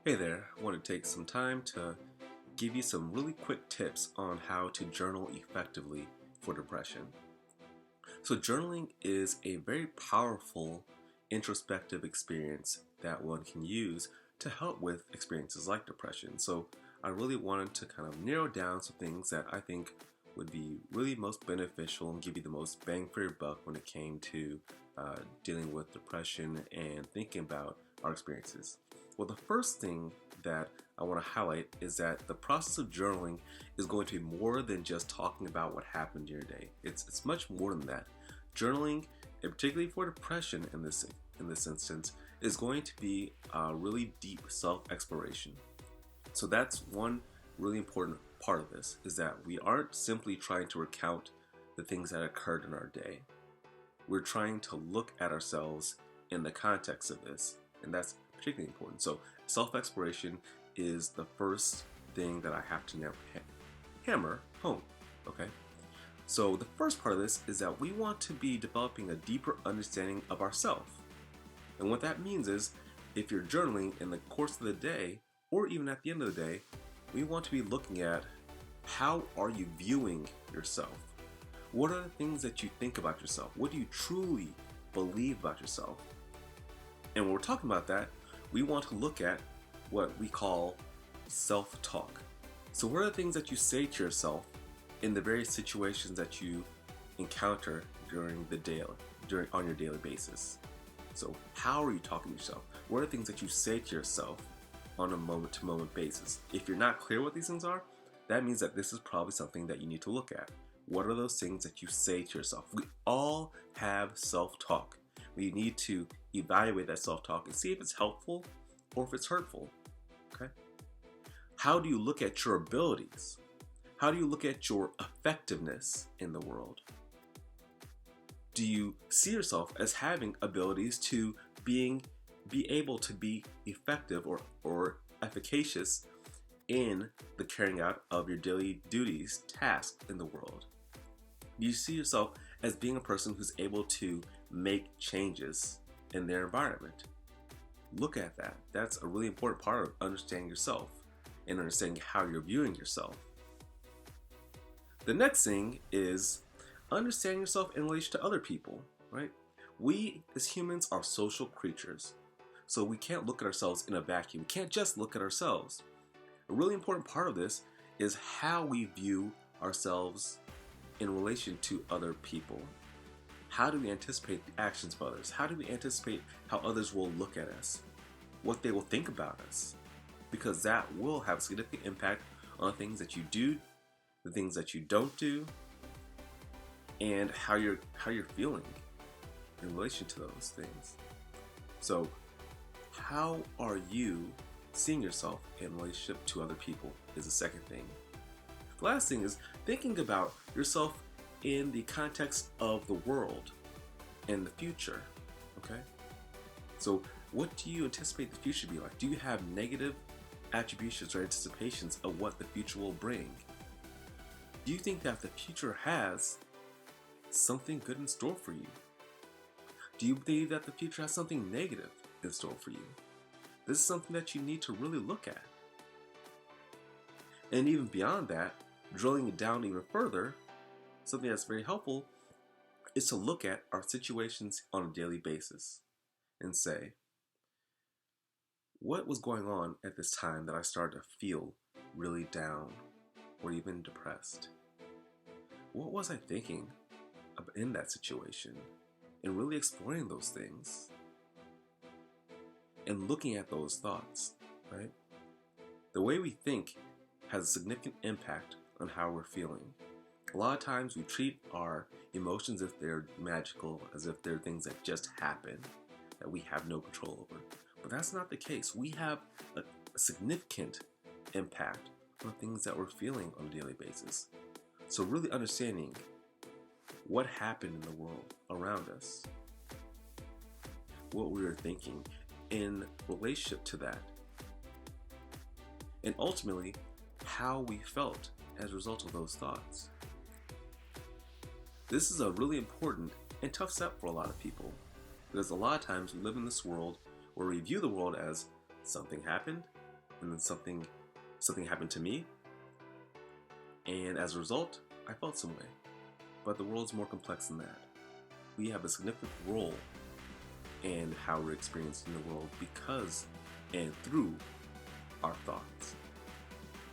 Hey there, I want to take some time to give you some really quick tips on how to journal effectively for depression. So, journaling is a very powerful introspective experience that one can use to help with experiences like depression. So, I really wanted to kind of narrow down some things that I think would be really most beneficial and give you the most bang for your buck when it came to dealing with depression and thinking about our experiences. Well, the first thing that I want to highlight is that the process of journaling is going to be more than just talking about what happened in your day. It's much more than that. Journaling, and particularly for depression in this instance, is going to be a really deep self-exploration. So that's one really important part of this, is that we aren't simply trying to recount the things that occurred in our day. We're trying to look at ourselves in the context of this, and that's particularly important. So self-exploration is the first thing that I have to hammer home, okay? So the first part of this is that we want to be developing a deeper understanding of ourselves. And what that means is, if you're journaling in the course of the day, or even at the end of the day, we want to be looking at how are you viewing yourself? What are the things that you think about yourself? What do you truly believe about yourself? And when we're talking about that, we want to look at what we call self-talk. So what are the things that you say to yourself in the various situations that you encounter on your daily basis? So how are you talking to yourself? What are the things that you say to yourself on a moment-to-moment basis? If you're not clear what these things are, that means that this is probably something that you need to look at. What are those things that you say to yourself? We all have self-talk. We need to evaluate that self-talk and see if it's helpful or if it's hurtful. Okay? How do you look at your abilities? How do you look at your effectiveness in the world? Do you see yourself as having abilities to be able to be effective or efficacious in the carrying out of your daily duties, tasks in the world? Do you see yourself as being a person who's able to make changes in their environment? Look at that. That's a really important part of understanding yourself and understanding how you're viewing yourself. The next thing is understanding yourself in relation to other people, right? We as humans are social creatures, so we can't look at ourselves in a vacuum. We can't just look at ourselves. A really important part of this is how we view ourselves in relation to other people. How do we anticipate the actions of others? How do we anticipate how others will look at us? What they will think about us? Because that will have a significant impact on the things that you do, the things that you don't do, and how you're feeling in relation to those things. So, how are you seeing yourself in relationship to other people is the second thing. The last thing is thinking about yourself in the context of the world and the future, okay? So what do you anticipate the future to be like? Do you have negative attributions or anticipations of what the future will bring? Do you think that the future has something good in store for you? Do you believe that the future has something negative in store for you? This is something that you need to really look at. And even beyond that, drilling it down even further, something that's very helpful is to look at our situations on a daily basis and say, what was going on at this time that I started to feel really down or even depressed? What was I thinking in that situation? And really exploring those things and looking at those thoughts, right? The way we think has a significant impact on how we're feeling. A lot of times we treat our emotions as if they're magical, as if they're things that just happen, that we have no control over. But that's not the case. We have a significant impact on things that we're feeling on a daily basis. So really understanding what happened in the world around us, what we were thinking in relationship to that, and ultimately how we felt as a result of those thoughts. This is a really important and tough step for a lot of people, because a lot of times we live in this world where we view the world as something happened, and then something happened to me, and as a result, I felt some way. But the world's more complex than that. We have a significant role in how we're experiencing the world because and through our thoughts.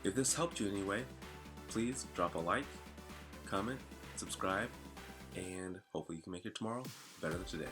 If this helped you in any way, please drop a like, comment, subscribe, and hopefully you can make your tomorrow better than today.